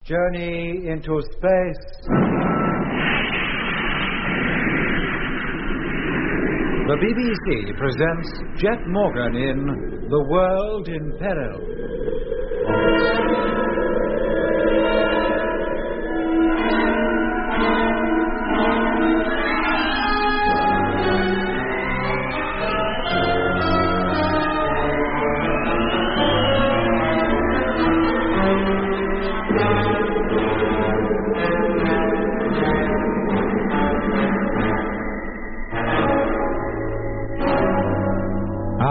Journey into space. The BBC presents Jet Morgan in The World in Peril.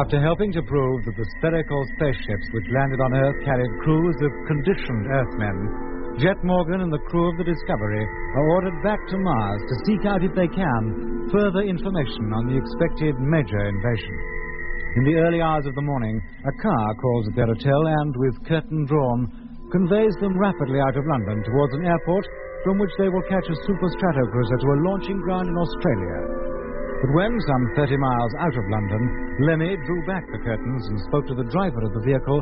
After helping to prove that the spherical spaceships which landed on Earth carried crews of conditioned Earthmen, Jet Morgan and the crew of the Discovery are ordered back to Mars to seek out, if they can, further information on the expected major invasion. In the early hours of the morning, a car calls at their hotel and, with curtain drawn, conveys them rapidly out of London towards an airport from which they will catch a super stratocruiser to a launching ground in Australia. But when, some 30 miles out of London, Lemmy drew back the curtains and spoke to the driver of the vehicle,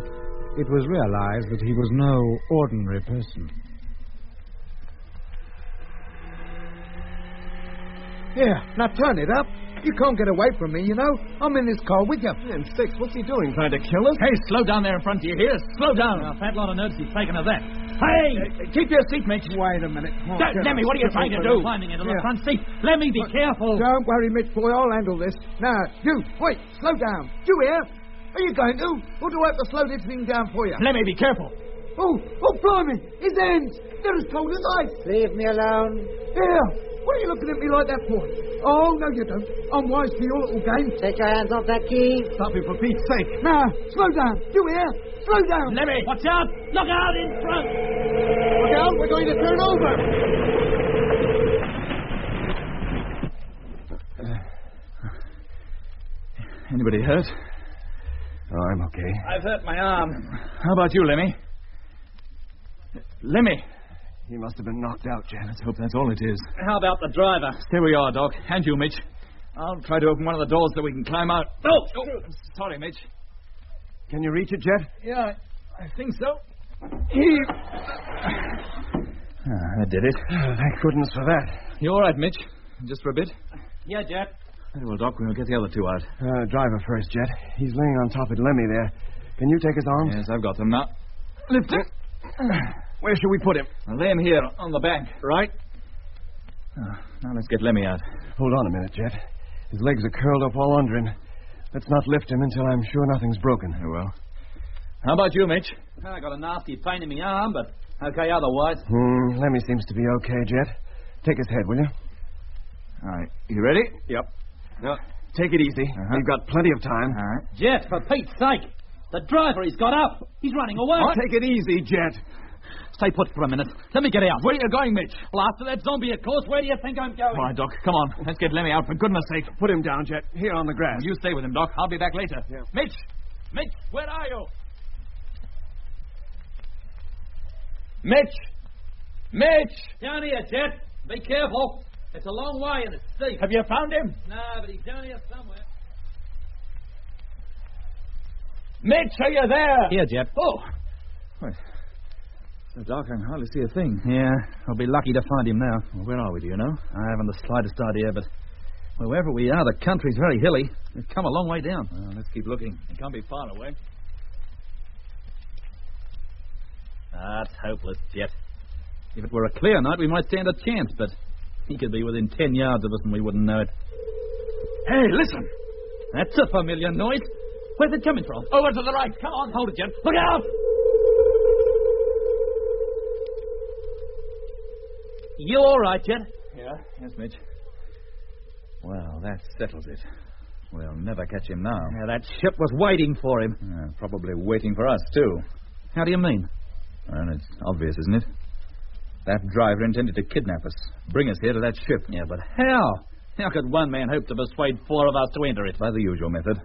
it was realized that he was no ordinary person. Here, now turn it up. You can't get away from me, you know. I'm in this car with you. Man, Six, what's he doing? Trying to kill us? Hey, slow down there in front, do you hear? Slow down. A fat lot of nerves he's taken of that. Hey! Keep your seat, Mitch. Wait a minute. Lemmy, what are you trying to do? Climbing into the front seat. Lemmy, be careful. Don't worry, Mitch, boy. I'll handle this. Now, you, wait, slow down. You hear? Are you going to? Or do I have to slow this thing down for you? Lemmy, be careful. Oh, blimey. His hands. They're as cold as ice. Leave me alone. Here. What are you looking at me like that for? Oh, no, you don't. I'm wise to your little game. Take your hands off that key. Stop it, for Pete's sake. Now, slow down. You hear? Slow down. Lemmy, watch out. Look out in front. Look out. We're going to turn over. Anybody hurt? Oh, I'm okay. I've hurt my arm. How about you, Lemmy? Lemmy. He must have been knocked out, Jan. Let's hope that's all it is. How about the driver? Stay where you are, Doc. And you, Mitch. I'll try to open one of the doors so we can climb out. Oh, sorry, Mitch. Can you reach it, Jet? Yeah, I think so. That did it. Oh, thank goodness for that. You all right, Mitch? Just for a bit? Yeah, Jet. Very well, Doc. We'll get the other two out. Driver first, Jet. He's laying on top of Lemmy there. Can you take his arms? Yes, I've got them now. Lift it. Where should we put him? I'll lay him here on the bank. Right. Now let's get Lemmy out. Hold on a minute, Jet. His legs are curled up all under him. Let's not lift him until I'm sure nothing's broken. Very well. How about you, Mitch? I got a nasty pain in my arm, but okay otherwise. Lemmy seems to be okay, Jet. Take his head, will you? All right. You ready? Yep. Now, take it easy. We've got plenty of time. All right. Jet, for Pete's sake. The driver, he's got up. He's running away. Take it easy, Jet. Stay put for a minute. Let me get out. Where are you going, Mitch? Well, after that zombie, of course. Where do you think I'm going? All right, Doc. Come on. Let's get Lemmy out, for goodness sake. Put him down, Jet. Here on the grass. You stay with him, Doc. I'll be back later. Yeah. Mitch! Mitch, where are you? Mitch! Mitch! Down here, Jet. Be careful. It's a long way and it's steep. Have you found him? No, but he's down here somewhere. Mitch, are you there? Here, Jet. Oh. Wait. So dark, I can hardly see a thing. Yeah, I'll be lucky to find him now. Well, where are we, do you know? I haven't the slightest idea, but wherever we are, the country's very hilly. We've come a long way down. Well, let's keep looking. It can't be far away. That's hopeless, Jet. If it were a clear night, we might stand a chance, but he could be within 10 yards of us and we wouldn't know it. Hey, listen! That's a familiar noise. Where's it coming from? Over to the right. Come on. Hold it, Jet. Look out! You all right, Jet? Yeah. Yes, Mitch. Well, that settles it. We'll never catch him now. Yeah, that ship was waiting for him. Probably waiting for us, too. How do you mean? Well, it's obvious, isn't it? That driver intended to kidnap us, bring us here to that ship. Yeah, but how? How could one man hope to persuade four of us to enter it? By the usual method.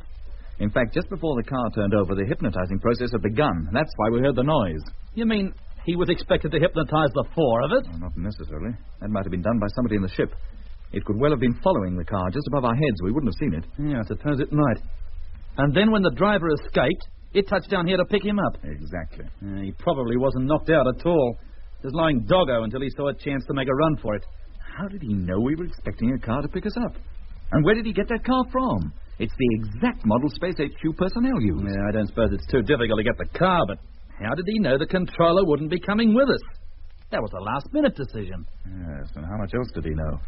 In fact, just before the car turned over, the hypnotizing process had begun. That's why we heard the noise. You mean he was expected to hypnotize the four of us? Well, not necessarily. That might have been done by somebody in the ship. It could well have been following the car just above our heads. We wouldn't have seen it. Yeah, I suppose it might. And then when the driver escaped, it touched down here to pick him up. Exactly. He probably wasn't knocked out at all. just lying doggo until he saw a chance to make a run for it. How did he know we were expecting a car to pick us up? And where did he get that car from? It's the exact model Space HQ personnel use. Yeah, I don't suppose it's too difficult to get the car, but how did he know the controller wouldn't be coming with us? That was a last-minute decision. Yes, and how much else did he know?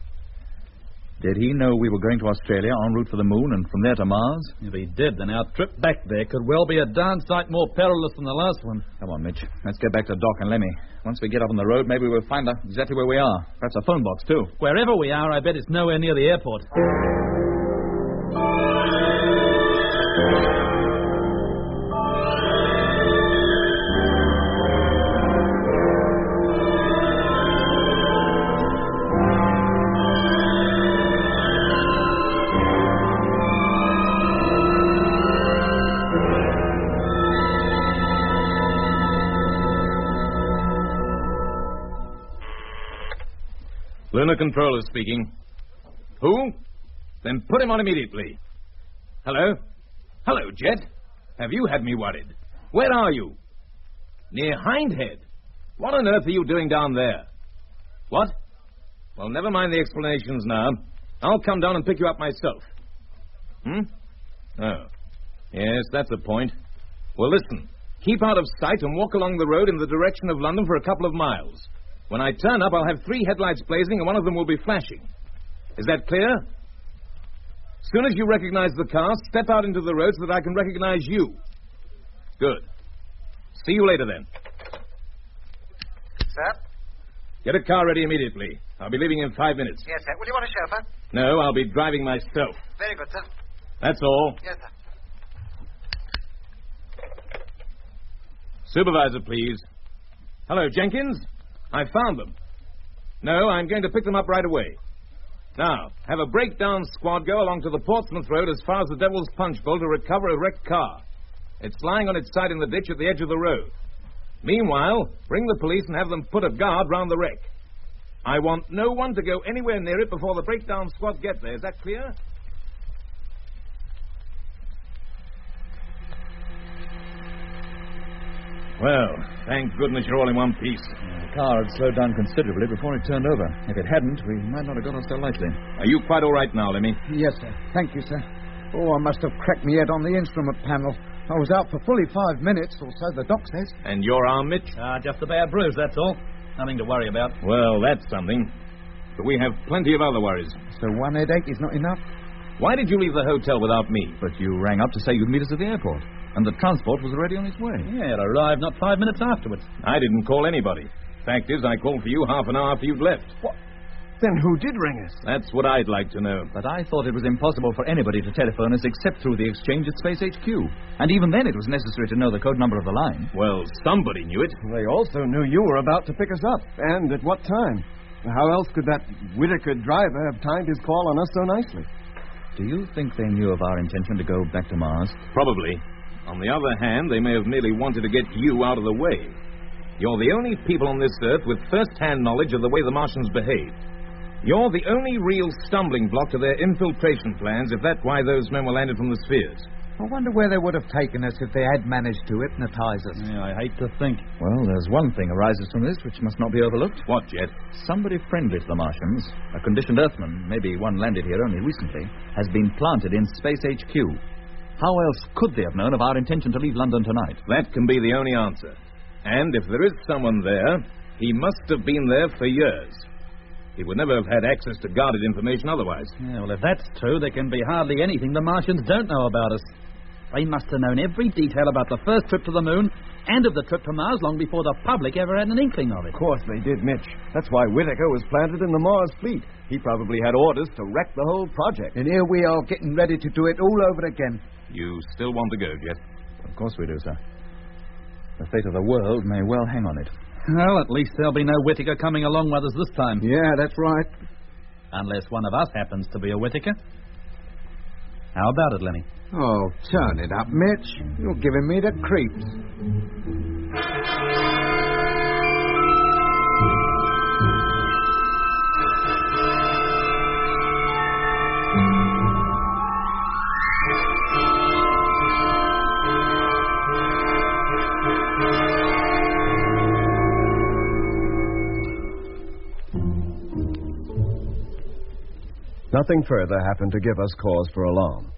Did he know we were going to Australia en route for the moon and from there to Mars? If he did, then our trip back there could well be a darn sight more perilous than the last one. Come on, Mitch. Let's get back to Doc and Lemmy. Once we get up on the road, maybe we'll find out exactly where we are. Perhaps a phone box, too. Wherever we are, I bet it's nowhere near the airport. Lunar Controller speaking. Who? Then put him on immediately. Hello? Hello, Jet. Have you had me worried? Where are you? Near Hindhead. What on earth are you doing down there? What? Well, never mind the explanations now. I'll come down and pick you up myself. Oh. Yes, that's the point. Well, listen. Keep out of sight and walk along the road in the direction of London for a couple of miles. When I turn up, I'll have 3 headlights blazing and one of them will be flashing. Is that clear? As soon as you recognize the car, step out into the road so that I can recognize you. Good. See you later, then. Sir? Get a car ready immediately. I'll be leaving in 5 minutes. Yes, sir. Will you want a chauffeur? No, I'll be driving myself. Very good, sir. That's all. Yes, sir. Supervisor, please. Hello, Jenkins. I found them. No, I'm going to pick them up right away. Now, have a breakdown squad go along to the Portsmouth Road as far as the Devil's Punch Bowl to recover a wrecked car. It's lying on its side in the ditch at the edge of the road. Meanwhile, bring the police and have them put a guard round the wreck. I want no one to go anywhere near it before the breakdown squad get there. Is that clear? Well, thank goodness you're all in one piece. The car had slowed down considerably before it turned over. If it hadn't, we might not have got us so lightly. Are you quite all right now, Lemmy? Yes, sir. Thank you, sir. Oh, I must have cracked my head on the instrument panel. I was out for fully 5 minutes, or so the doc says. And your arm, Mitch? Just a bad bruise, that's all. Nothing to worry about. Well, that's something. But we have plenty of other worries. So one headache is not enough? Why did you leave the hotel without me? But you rang up to say you'd meet us at the airport. And the transport was already on its way. Yeah, it arrived not 5 minutes afterwards. I didn't call anybody. Fact is, I called for you half an hour after you'd left. What? Then who did ring us? That's what I'd like to know. But I thought it was impossible for anybody to telephone us except through the exchange at Space HQ. And even then it was necessary to know the code number of the line. Well, somebody knew it. They also knew you were about to pick us up. And at what time? How else could that Whitaker driver have timed his call on us so nicely? Do you think they knew of our intention to go back to Mars? Probably. On the other hand, they may have merely wanted to get you out of the way. You're the only people on this Earth with first-hand knowledge of the way the Martians behave. You're the only real stumbling block to their infiltration plans, if that's why those men were landed from the spheres. I wonder where they would have taken us if they had managed to hypnotize us. Yeah, I hate to think. Well, there's one thing arises from this which must not be overlooked. What, Jet? Somebody friendly to the Martians, a conditioned Earthman, maybe one landed here only recently, has been planted in Space HQ. How else could they have known of our intention to leave London tonight? That can be the only answer. And if there is someone there, he must have been there for years. He would never have had access to guarded information otherwise. Yeah, well, if that's true, there can be hardly anything the Martians don't know about us. They must have known every detail about the first trip to the moon and of the trip to Mars long before the public ever had an inkling of it. Of course they did, Mitch. That's why Whitaker was planted in the Mars fleet. He probably had orders to wreck the whole project. And here we are getting ready to do it all over again. You still want to go, Jet? Of course we do, sir. The fate of the world may well hang on it. Well, at least there'll be no Whitaker coming along with us this time. Yeah, that's right. Unless one of us happens to be a Whitaker. How about it, Lenny? Oh, turn it up, Mitch. You're giving me the creeps. Nothing further happened to give us cause for alarm.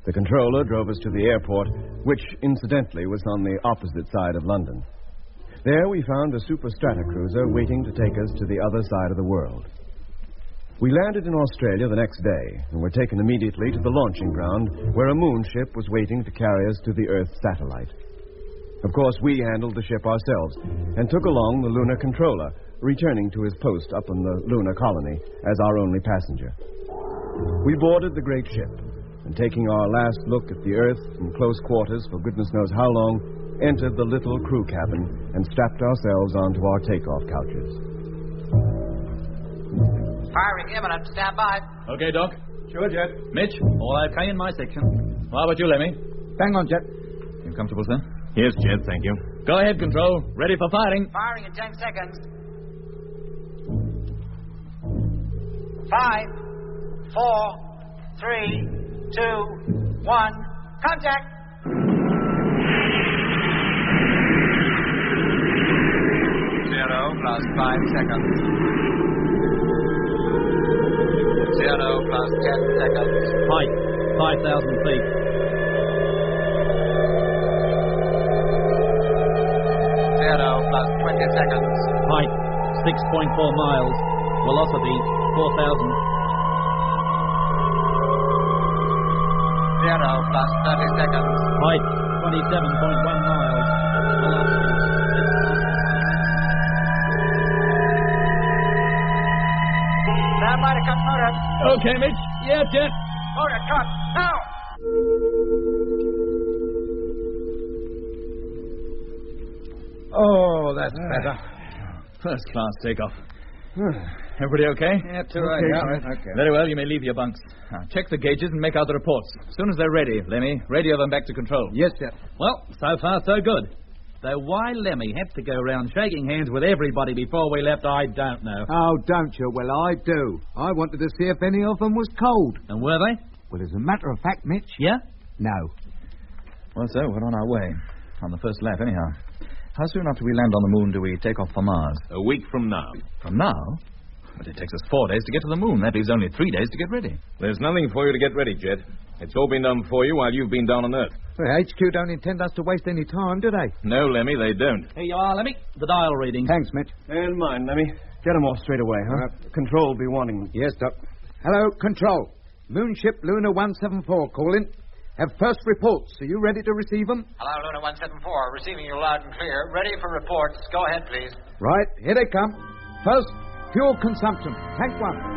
The controller drove us to the airport, which, incidentally, was on the opposite side of London. There we found a super stratocruiser waiting to take us to the other side of the world. We landed in Australia the next day and were taken immediately to the launching ground where a moon ship was waiting to carry us to the Earth satellite. Of course, we handled the ship ourselves and took along the lunar controller, returning to his post up in the lunar colony as our only passenger. We boarded the great ship and, taking our last look at the Earth from close quarters for goodness knows how long, entered the little crew cabin and strapped ourselves onto our takeoff couches. Firing imminent. Stand by. Okay, Doc. Sure, Jet. Mitch, all okay in my section. How about you, Lemmy? Bang on, Jet. You comfortable, sir? Yes, Jet, thank you. Go ahead, Control. Ready for firing. Firing in 10 seconds. 5, 4, 3, 2, 1. Contact! Plus 5 seconds. 0 plus 10 seconds. Height, 5,000 feet. 0 plus 20 seconds. Height, 6.4 miles. Velocity, 4,000. 0 plus 30 seconds. Height, 27.1 miles. Velocity, 6,000. Stand by to cut motor. Okay, Mitch. Yeah, Jet. Motor cut. Now! Oh, that's better. First class takeoff. Everybody okay? Yeah, too right. Okay. Very well, you may leave your bunks. Now, check the gauges and make out the reports. As soon as they're ready, Lemmy, radio them back to control. Yes, Jet. Well, so far so good. Though why Lemmy had to go round shaking hands with everybody before we left, I don't know. Oh, don't you? Well, I do. I wanted to see if any of them was cold. And were they? Well, as a matter of fact, Mitch, Yeah? no. Well, so we're on our way. On the first lap, anyhow. How soon after we land on the moon do we take off for Mars? A week from now. From now? But it takes us 4 days to get to the moon. That leaves only 3 days to get ready. There's nothing for you to get ready, Jet. It's all been done for you while you've been down on Earth. Well, HQ don't intend us to waste any time, do they? No, Lemmy, they don't. Here you are, Lemmy. The dial reading. Thanks, Mitch. And mine, Lemmy. Get them off straight away, huh? Control will be wanting them. Yes, Doc. Hello, Control. Moonship Luna 174 calling. Have first reports. Are you ready to receive them? Hello, Luna 174. Receiving you loud and clear. Ready for reports. Go ahead, please. Right, here they come. First, fuel consumption. Tank 1.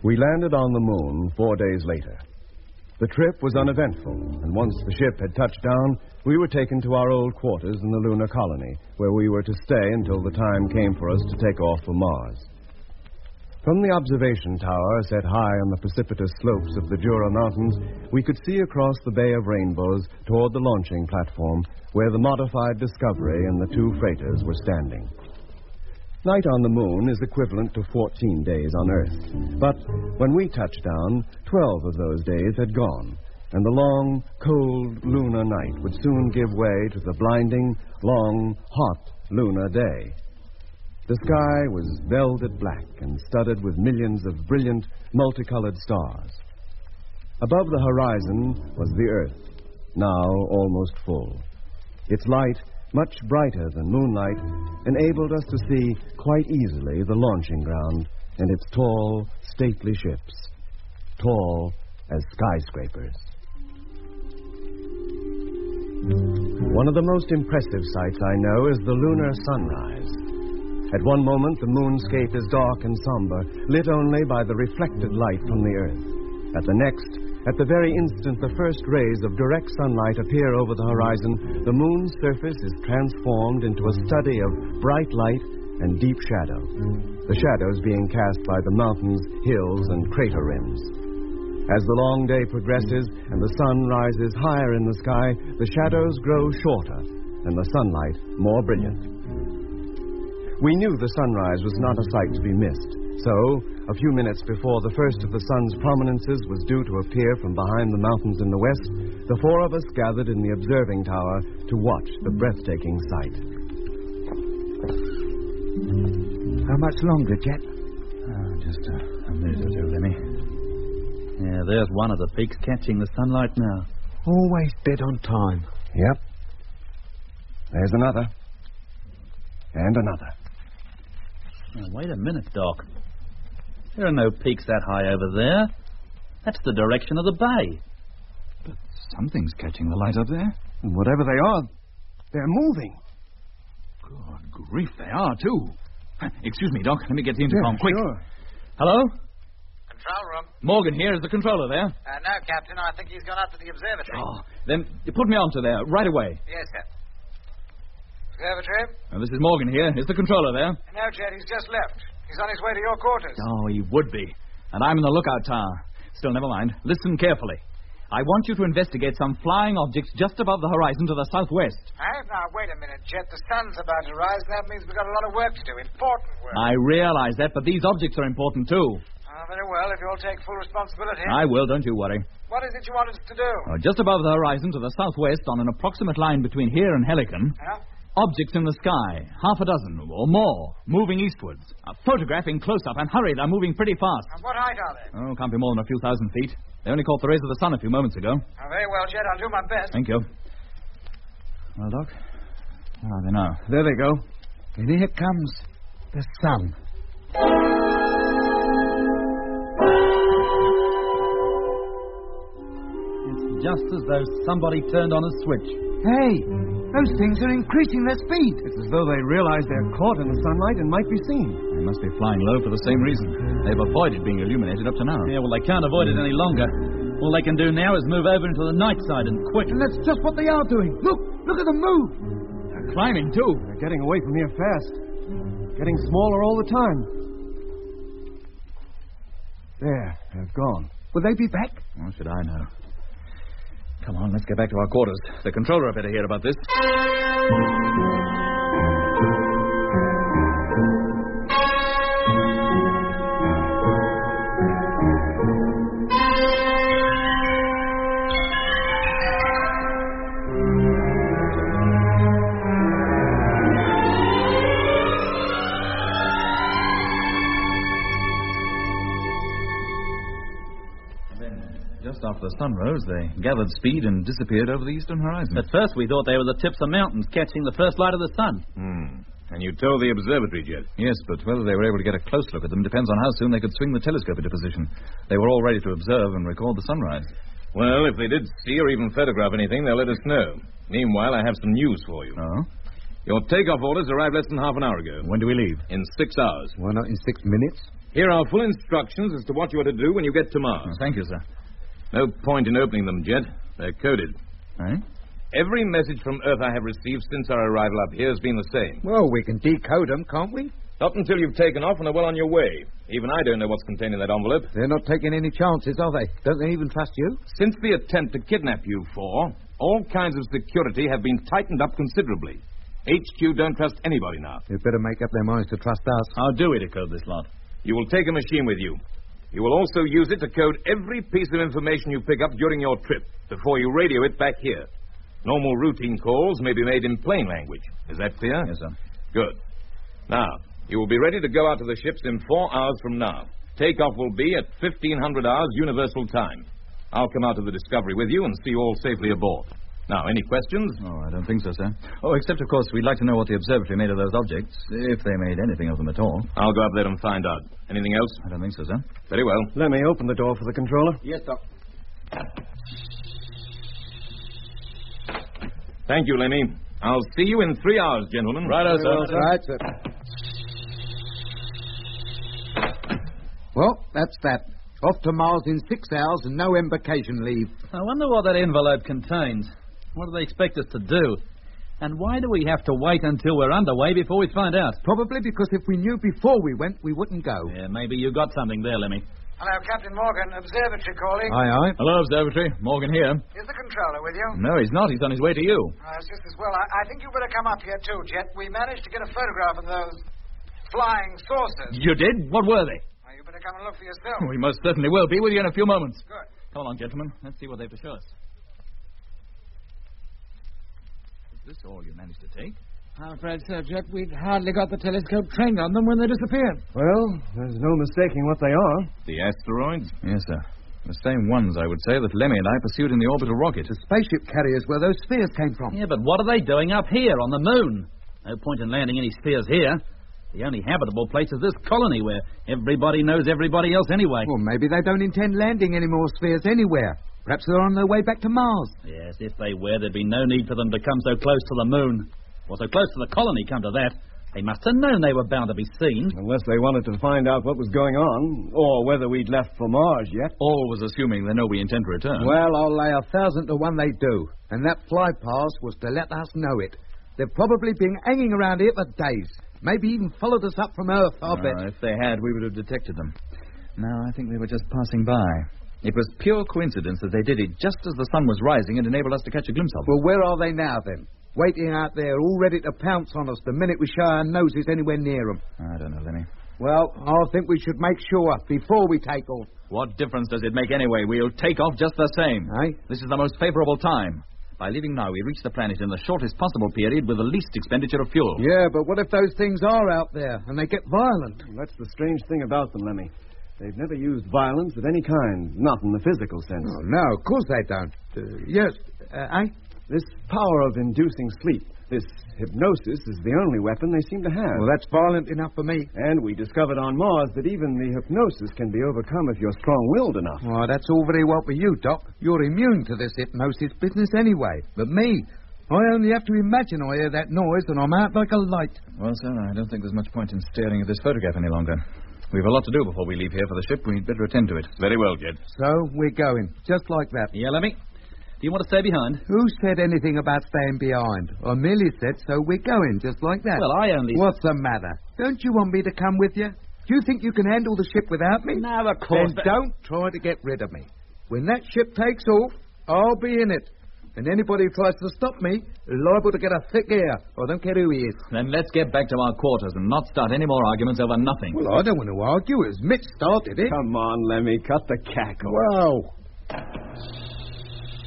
We landed on the moon 4 days later. The trip was uneventful, and once the ship had touched down, we were taken to our old quarters in the lunar colony, where we were to stay until the time came for us to take off for Mars. From the observation tower set high on the precipitous slopes of the Jura Mountains, we could see across the Bay of Rainbows toward the launching platform, where the modified Discovery and the 2 freighters were standing. Night on the moon is equivalent to 14 days on Earth. But when we touched down, 12 of those days had gone, and the long, cold lunar night would soon give way to the blinding, long, hot lunar day. The sky was velvet black and studded with millions of brilliant, multicolored stars. Above the horizon was the Earth, now almost full. Its light, much brighter than moonlight, enabled us to see quite easily the launching ground and its tall, stately ships, tall as skyscrapers. One of the most impressive sights I know is the lunar sunrise. At one moment, the moonscape is dark and somber, lit only by the reflected light from the Earth. At the next, at the very instant the first rays of direct sunlight appear over the horizon, the moon's surface is transformed into a study of bright light and deep shadow, the shadows being cast by the mountains, hills, and crater rims. As the long day progresses and the sun rises higher in the sky, the shadows grow shorter and the sunlight more brilliant. We knew the sunrise was not a sight to be missed, so a few minutes before the first of the sun's prominences was due to appear from behind the mountains in the west, the four of us gathered in the observing tower to watch the breathtaking sight. How much longer, Jet? Just a minute or two, Lemmy. Yeah, there's one of the peaks catching the sunlight now. Always dead on time. Yep. There's another. And another. Now, wait a minute, Doc. There are no peaks that high over there. That's the direction of the bay. But something's catching the light up there. And whatever they are, they're moving. Good grief, they are, too. Excuse me, Doc. Let me get the intercom, quick. Sure. Hello? Control room. Morgan here. Is the controller there? No, Captain. I think he's gone up to the observatory. Oh, then you put me onto there right away. Yes, sir. Observatory? This is Morgan here. Is the controller there? No, Jet. He's just left. He's on his way to your quarters. Oh, he would be. And I'm in the lookout tower. Still, never mind. Listen carefully. I want you to investigate some flying objects just above the horizon to the southwest. Hey, now, wait a minute, Jet. The sun's about to rise, and that means we've got a lot of work to do. Important work. I realize that, but these objects are important, too. Very well, if you'll take full responsibility. I will, don't you worry. What is it you want us to do? Just above the horizon to the southwest, on an approximate line between here and Helicon, Yeah? objects in the sky, half a dozen or more, moving eastwards. Photographing close-up, and hurry, they're moving pretty fast. What height are they? Oh, can't be more than a few thousand feet. They only caught the rays of the sun a few moments ago. Very well, Jet. I'll do my best. Thank you. Well, Doc, where are they now? There they go. And here comes the sun. It's just as though somebody turned on a switch. Hey, those things are increasing their speed. It's as though they realize they're caught in the sunlight and might be seen. They must be flying low for the same reason. They've avoided being illuminated up to now. Yeah, well, they can't avoid it any longer. All they can do now is move over into the night side and quick. And that's just what they are doing. Look at them move. They're climbing, too. They're getting away from here fast. Getting smaller all the time. There, they've gone. Will they be back? How should I know? Come on, let's get back to our quarters. The controller better hear about this. Just after the sun rose, they gathered speed and disappeared over the eastern horizon. At first we thought they were the tips of mountains catching the first light of the sun. And you told the observatory, Jet? Yes, but whether they were able to get a close look at them depends on how soon they could swing the telescope into position. They were all ready to observe and record the sunrise. Well, if they did see or even photograph anything, they'll let us know. Meanwhile, I have some news for you. Oh? Your takeoff orders arrived less than half an hour ago. When do we leave? In 6 hours. Why not in 6 minutes? Here are full instructions as to what you are to do when you get to Mars. Oh, thank you, sir. No point in opening them, Jet. They're coded. Eh? Every message from Earth I have received since our arrival up here has been the same. Well, we can decode them, can't we? Not until you've taken off and are well on your way. Even I don't know what's contained in that envelope. They're not taking any chances, are they? Don't they even trust you? Since the attempt to kidnap you four, all kinds of security have been tightened up considerably. HQ don't trust anybody now. They'd better make up their minds to trust us. How do we decode this lot? You will take a machine with you. You will also use it to code every piece of information you pick up during your trip before you radio it back here. Normal routine calls may be made in plain language. Is that clear? Yes, sir. Good. Now, you will be ready to go out to the ships in 4 hours from now. Takeoff will be at 1500 hours Universal Time. I'll come out to the Discovery with you and see you all safely aboard. Now, any questions? Oh, I don't think so, sir. Oh, except, of course, we'd like to know what the observatory made of those objects, if they made anything of them at all. I'll go up there and find out. Anything else? I don't think so, sir. Very well. Let me open the door for the controller. Yes, Doc. Thank you, Lemmy. I'll see you in 3 hours, gentlemen. Righto, sir. Right, sir. Well, that's that. Off to Mars in 6 hours and no embarkation leave. I wonder what that envelope contains. What do they expect us to do? And why do we have to wait until we're underway before we find out? Probably because if we knew before we went, we wouldn't go. Yeah, maybe you got something there, Lemmy. Hello, Captain Morgan. Observatory calling. Aye, aye. Hello, Observatory. Morgan here. Is the controller with you? No, he's not. He's on his way to you. It's just as well. I think you better come up here, too, Jet. We managed to get a photograph of those flying saucers. You did? What were they? Well, you better come and look for yourself. We most certainly will. Be with you in a few moments. Good. Come along, gentlemen. Let's see what they have to show us. Is this all you managed to take? I'm afraid so, Jet. We'd hardly got the telescope trained on them when they disappeared. Well, there's no mistaking what they are. The asteroids? Yes, sir. The same ones, I would say, that Lemmy and I pursued in the orbital rocket. The spaceship carriers where those spheres came from. Yeah, but what are they doing up here on the moon? No point in landing any spheres here. The only habitable place is this colony where everybody knows everybody else anyway. Well, maybe they don't intend landing any more spheres anywhere. Perhaps they're on their way back to Mars. Yes, if they were, there'd be no need for them to come so close to the moon. Or so close to the colony, come to that. They must have known they were bound to be seen. Unless they wanted to find out what was going on, or whether we'd left for Mars yet. Always assuming they know we intend to return. Well, I'll lay 1,000 to 1 they do. And that fly pass was to let us know it. They've probably been hanging around here for days. Maybe even followed us up from Earth, I'll bet. If they had, we would have detected them. No, I think they were just passing by. It was pure coincidence that they did it just as the sun was rising and enabled us to catch a glimpse of them. Well, where are they now, then? Waiting out there, all ready to pounce on us the minute we show our noses anywhere near them. I don't know, Lenny. Well, I think we should make sure before we take off. What difference does it make anyway? We'll take off just the same. Eh? This is the most favorable time. By leaving now, we reach the planet in the shortest possible period with the least expenditure of fuel. Yeah, but what if those things are out there and they get violent? Well, that's the strange thing about them, Lemmy. They've never used violence of any kind, not in the physical sense. Oh, no, of course they don't. Yes, eh? This power of inducing sleep, this hypnosis, is the only weapon they seem to have. Well, that's violent enough for me. And we discovered on Mars that even the hypnosis can be overcome if you're strong-willed enough. Oh, that's all very well for you, Doc. You're immune to this hypnosis business anyway. But me, I only have to imagine I hear that noise and I'm out like a light. Well, sir, I don't think there's much point in staring at this photograph any longer. We've a lot to do before we leave here for the ship. We'd better attend to it. Very well, Jed. So, we're going. Just like that. Yeah, Lemmy? Do you want to stay behind? Who said anything about staying behind? I merely said so we're going, just like that. Well, I only... What's the matter? Don't you want me to come with you? Do you think you can handle the ship without me? No, of course. Then don't try to get rid of me. When that ship takes off, I'll be in it. And anybody who tries to stop me is liable to get a thick ear. I don't care who he is. Then let's get back to our quarters and not start any more arguments over nothing. Well, I don't want to argue. It was Mitch started it. Come on, Lemmy, cut the cackle. Wow.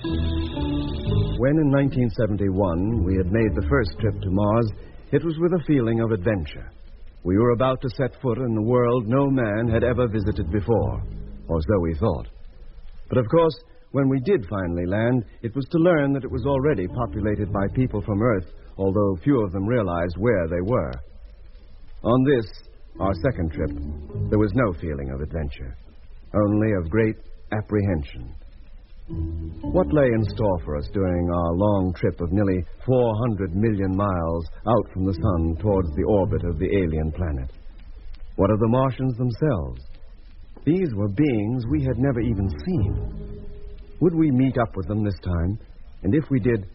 When in 1971 we had made the first trip to Mars, it was with a feeling of adventure. We were about to set foot in the world no man had ever visited before, or so we thought. But of course, when we did finally land, it was to learn that it was already populated by people from Earth, although few of them realized where they were. On this, our second trip, there was no feeling of adventure, only of great apprehension. What lay in store for us during our long trip of nearly 400 million miles out from the sun towards the orbit of the alien planet? What of the Martians themselves? These were beings we had never even seen. Would we meet up with them this time? And if we did,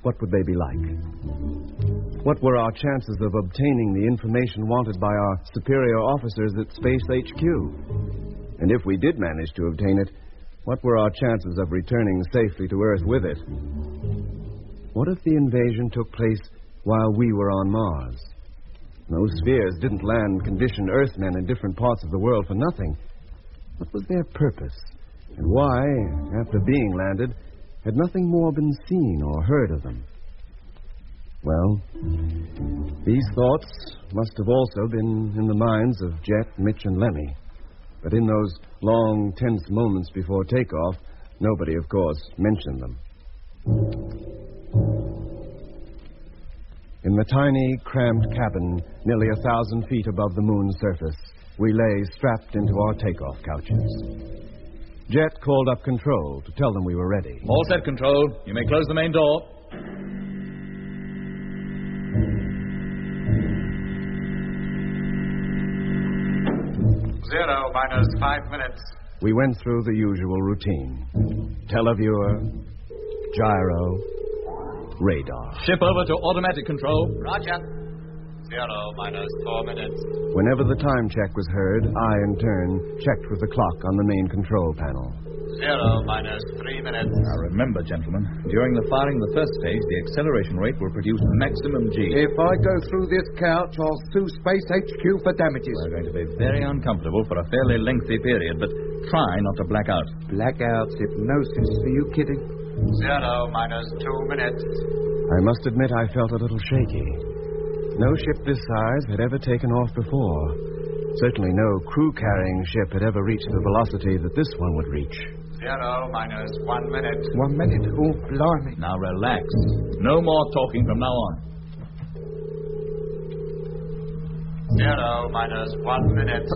what would they be like? What were our chances of obtaining the information wanted by our superior officers at Space HQ? And if we did manage to obtain it, what were our chances of returning safely to Earth with it? What if the invasion took place while we were on Mars? Those spheres didn't land conditioned Earthmen in different parts of the world for nothing. What was their purpose? And why, after being landed, had nothing more been seen or heard of them? Well, these thoughts must have also been in the minds of Jet, Mitch, and Lemmy. But in those long, tense moments before takeoff, nobody, of course, mentioned them. In the tiny, cramped cabin, nearly 1,000 feet above the moon's surface, we lay strapped into our takeoff couches. Jet called up control to tell them we were ready. All set, control. You may close the main door. Zero minus 5 minutes. We went through the usual routine. Televiewer, gyro, radar. Ship over to automatic control. Roger. 0 minus 4 minutes. Whenever the time check was heard, I, in turn, checked with the clock on the main control panel. 0 minus 3 minutes. Now remember, gentlemen, during the firing of the first stage, the acceleration rate will produce maximum G. If I go through this couch, I'll sue Space HQ for damages. We're going to be very uncomfortable for a fairly lengthy period, but try not to black out. Blackouts, hypnosis. Are you kidding? 0 minus 2 minutes. I must admit I felt a little shaky. No ship this size had ever taken off before. Certainly no crew-carrying ship had ever reached the velocity that this one would reach. 0 minus 1 minute. 1 minute? Oh, blimey. Now relax. No more talking from now on. 0 minus 1 minute.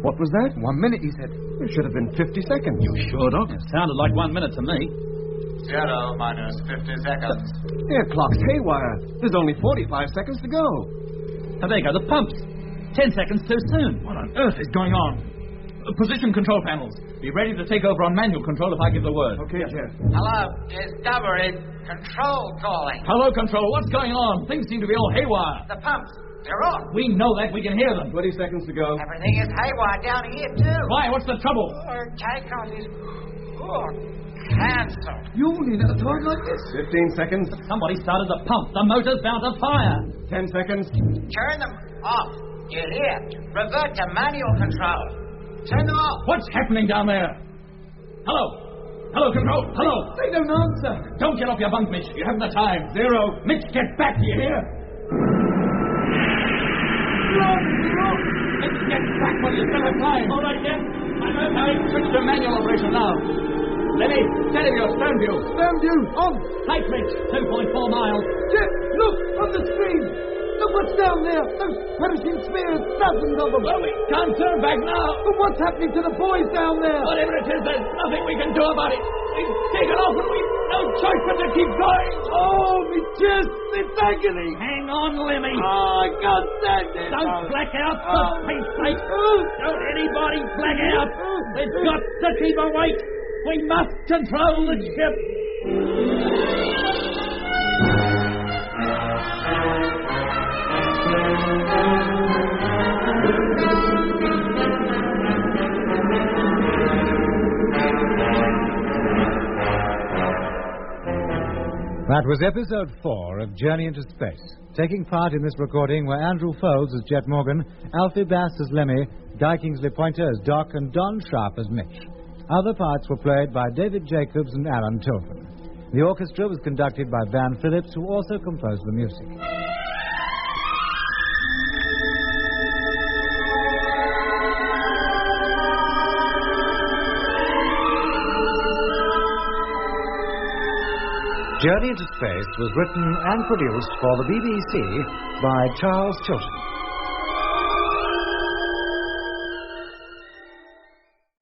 What was that? 1 minute, he said. It should have been 50 seconds. You sure, Doc? It sounded like 1 minute to me. 0 minus 50 seconds. Air clock's haywire. There's only 45 seconds to go. And there go the pumps. 10 seconds too soon. What on earth is going on? Position control panels. Be ready to take over on manual control if I give the word. Okay, Jeff. Hello, Discovery. Control calling. Hello, control. What's going on? Things seem to be all haywire. The pumps, they're on. We know that. We can hear them. 20 seconds to go. Everything is haywire down here, too. Why? What's the trouble? Takeoff is canceled. You need a time like this? 15 seconds. Somebody started the pump. The motor's bound to fire. 10 seconds. Turn them off. You hear? Revert to manual control. Turn them off. What's happening down there? Hello. Hello, control. Hello. They don't answer. Don't get off your bunk, Mitch. You haven't the time. 0. Mitch, get back. Do you hear? Mitch, get back while you still have time. All right, Ken. I'm going to switch to manual operation now. Lenny, steady your stern view. Stern view, on. Tight, Mitch. 2.4 miles. Jeff, look, on the screen. Look what's down there. Those perishing spheres, dozens of them. Well, we can't turn back now. But what's happening to the boys down there? Whatever it is, there's nothing we can do about it. We've taken off and we've no choice but to keep going. Oh, me chest, it's agony. Hang on, Lemmy. Oh, I can't stand it. Don't black out, for Pete's sake. Don't anybody black out. We've got to keep awake. We must control the ship. That was episode 4 of Journey into Space. Taking part in this recording were Andrew Foulds as Jet Morgan, Alfie Bass as Lemmy, Guy Kingsley Pointer as Doc, and Don Sharp as Mitch. Other parts were played by David Jacobs and Alan Tilton. The orchestra was conducted by Van Phillips, who also composed the music. Journey into Space was written and produced for the BBC by Charles Chilton.